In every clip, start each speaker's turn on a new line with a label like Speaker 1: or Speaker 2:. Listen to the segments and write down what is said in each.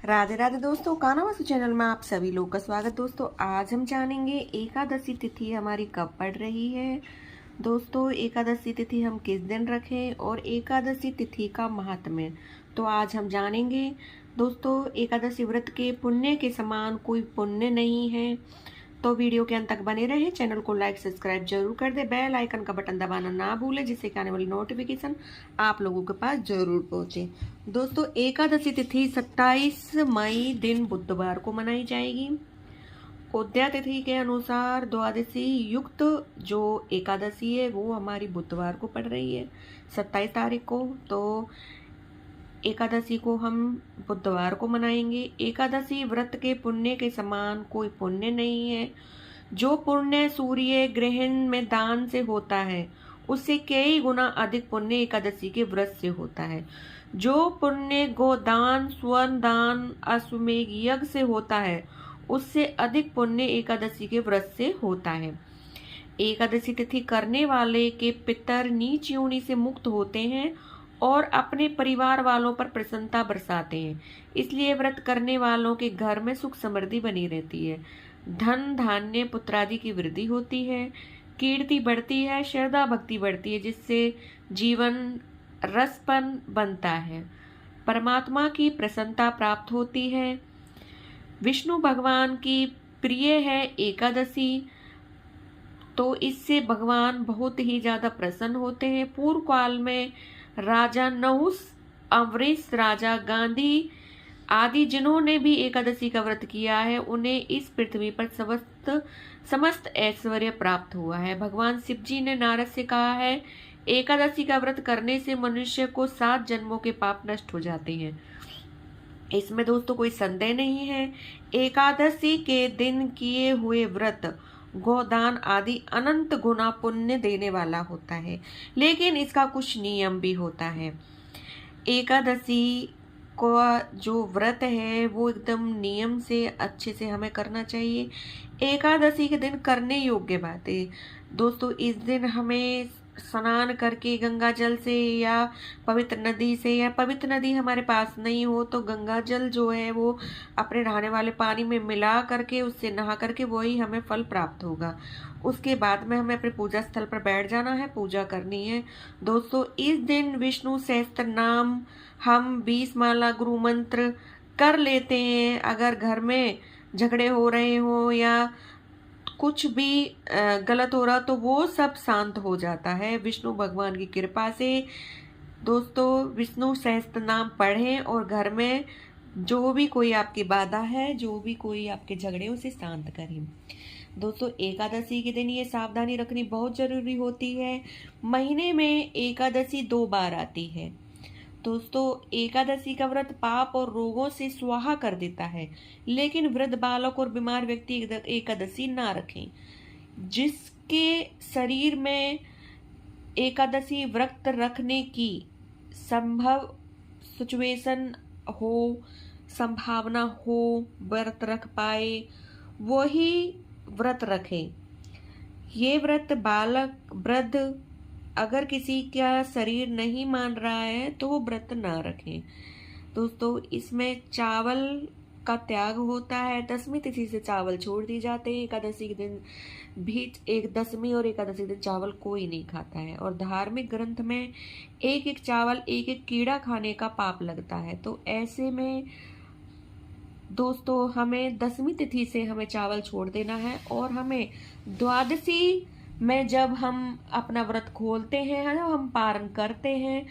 Speaker 1: राधे राधे दोस्तों, कान्हा वास्तु चैनल में आप सभी लोग का स्वागत। दोस्तों आज हम जानेंगे एकादशी तिथि हमारी कब पड़ रही है। दोस्तों एकादशी तिथि हम किस दिन रखें और एकादशी तिथि का महात्म्य तो आज हम जानेंगे। दोस्तों एकादशी व्रत के पुण्य के समान कोई पुण्य नहीं है, तो वीडियो के अंत तक बने रहे। चैनल को लाइक सब्सक्राइब जरूर कर दे, बेल आइकन का बटन दबाना ना भूले, जिससे कि आने वाली नोटिफिकेशन आप लोगों के पास जरूर पहुंचे। दोस्तों एकादशी तिथि 27 मई दिन बुधवार को मनाई जाएगी। उदया तिथि के अनुसार द्वादशी युक्त जो एकादशी है वो हमारी बुधवार को पड़ रही है 27 तारीख को। तो एकादशी को हम बुधवार को मनाएंगे। एकादशी व्रत के पुण्य के समान कोई पुण्य नहीं है। जो पुण्य सूर्य ग्रहण में दान से होता है उससे कई गुना अधिक पुण्य एकादशी के व्रत से होता है। जो पुण्य गोदान, स्वर्ण दान, अश्वमेघ यज्ञ से होता है उससे अधिक पुण्य एकादशी के व्रत से होता है। एकादशी तिथि करने वाले के पितर नीच योनि से मुक्त होते हैं और अपने परिवार वालों पर प्रसन्नता बरसाते हैं, इसलिए व्रत करने वालों के घर में सुख समृद्धि बनी रहती है। धन धान्य पुत्रादि की वृद्धि होती है, कीर्ति बढ़ती है, श्रद्धा भक्ति बढ़ती है, जिससे जीवन रसपन बनता है, परमात्मा की प्रसन्नता प्राप्त होती है। विष्णु भगवान की प्रिय है एकादशी, तो इससे भगवान बहुत ही ज्यादा प्रसन्न होते हैं। पूर्व काल में राजा नहुस, अमरीश, राजा गांधी आदि जिन्होंने भी एकादशी का व्रत किया है उन्हें इस पृथ्वी पर समस्त ऐश्वर्य प्राप्त हुआ है। भगवान शिव जी ने नारद से कहा है, एकादशी का व्रत करने से मनुष्य को 7 जन्मों के पाप नष्ट हो जाते हैं। इसमें दोस्तों कोई संदेह नहीं है। एकादशी के दिन किए हुए व्रत गोदान आदि अनंत गुना पुण्य देने वाला होता है, लेकिन इसका कुछ नियम भी होता है। एकादशी का जो व्रत है वो एकदम नियम से अच्छे से हमें करना चाहिए। एकादशी के दिन करने योग्य बातें दोस्तों, इस दिन हमें स्नान करके गंगा जल से या पवित्र नदी से, या पवित्र नदी हमारे पास नहीं हो तो गंगा जल जो है वो अपने नहाने वाले पानी में मिला करके उससे नहा करके वही हमें फल प्राप्त होगा। उसके बाद में हमें अपने पूजा स्थल पर बैठ जाना है, पूजा करनी है। दोस्तों इस दिन विष्णु सहस्त्र नाम हम 20 माला गुरु मंत्र कर लेते हैं। अगर घर में झगड़े हो रहे हो या कुछ भी गलत हो रहा तो वो सब शांत हो जाता है विष्णु भगवान की कृपा से। दोस्तों विष्णु सहस्त्र नाम पढ़ें और घर में जो भी कोई आपकी बाधा है, जो भी कोई आपके झगड़े उसे शांत करें। दोस्तों एकादशी के दिन ये सावधानी रखनी बहुत जरूरी होती है। महीने में एकादशी 2 बार आती है। दोस्तों एकादशी का व्रत पाप और रोगों से स्वाहा कर देता है, लेकिन वृद्ध, बालक और बीमार व्यक्ति एकादशी ना रखें। जिसके शरीर में एकादशी व्रत रखने की संभव सिचुएशन हो, संभावना हो, व्रत रख पाए वही व्रत रखें। ये व्रत बालक, वृद्ध, अगर किसी का शरीर नहीं मान रहा है तो वो व्रत ना रखें। दोस्तों इसमें चावल का त्याग होता है। 10वीं तिथि से चावल छोड़ दिए जाते हैं। एकादशी के दिन भी एक 10वीं और एकादशी के दिन चावल कोई नहीं खाता है। और धार्मिक ग्रंथ में एक एक चावल, एक एक कीड़ा खाने का पाप लगता है। तो ऐसे में दोस्तों हमें 10वीं तिथि से हमें चावल छोड़ देना है और हमें द्वादशी में जब हम अपना व्रत खोलते हैं, जब हम पारण करते हैं,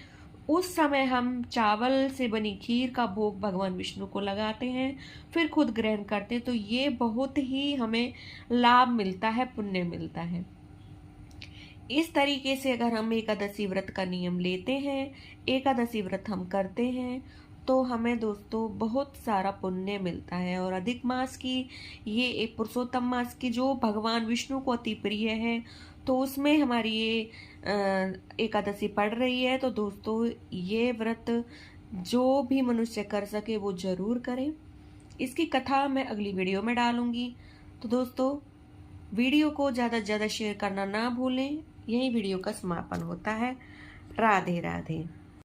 Speaker 1: उस समय हम चावल से बनी खीर का भोग भगवान विष्णु को लगाते हैं, फिर खुद ग्रहण करते हैं। तो ये बहुत ही हमें लाभ मिलता है, पुण्य मिलता है। इस तरीके से अगर हम एकादशी व्रत का नियम लेते हैं, एकादशी व्रत हम करते हैं, तो हमें दोस्तों बहुत सारा पुण्य मिलता है। और अधिक मास की ये एक पुरुषोत्तम मास की जो भगवान विष्णु को अति प्रिय है, तो उसमें हमारी ये एकादशी पड़ रही है। तो दोस्तों ये व्रत जो भी मनुष्य कर सके वो जरूर करें। इसकी कथा मैं अगली वीडियो में डालूंगी। तो दोस्तों वीडियो को ज़्यादा से ज़्यादा शेयर करना ना भूलें। यही वीडियो का समापन होता है। राधे राधे।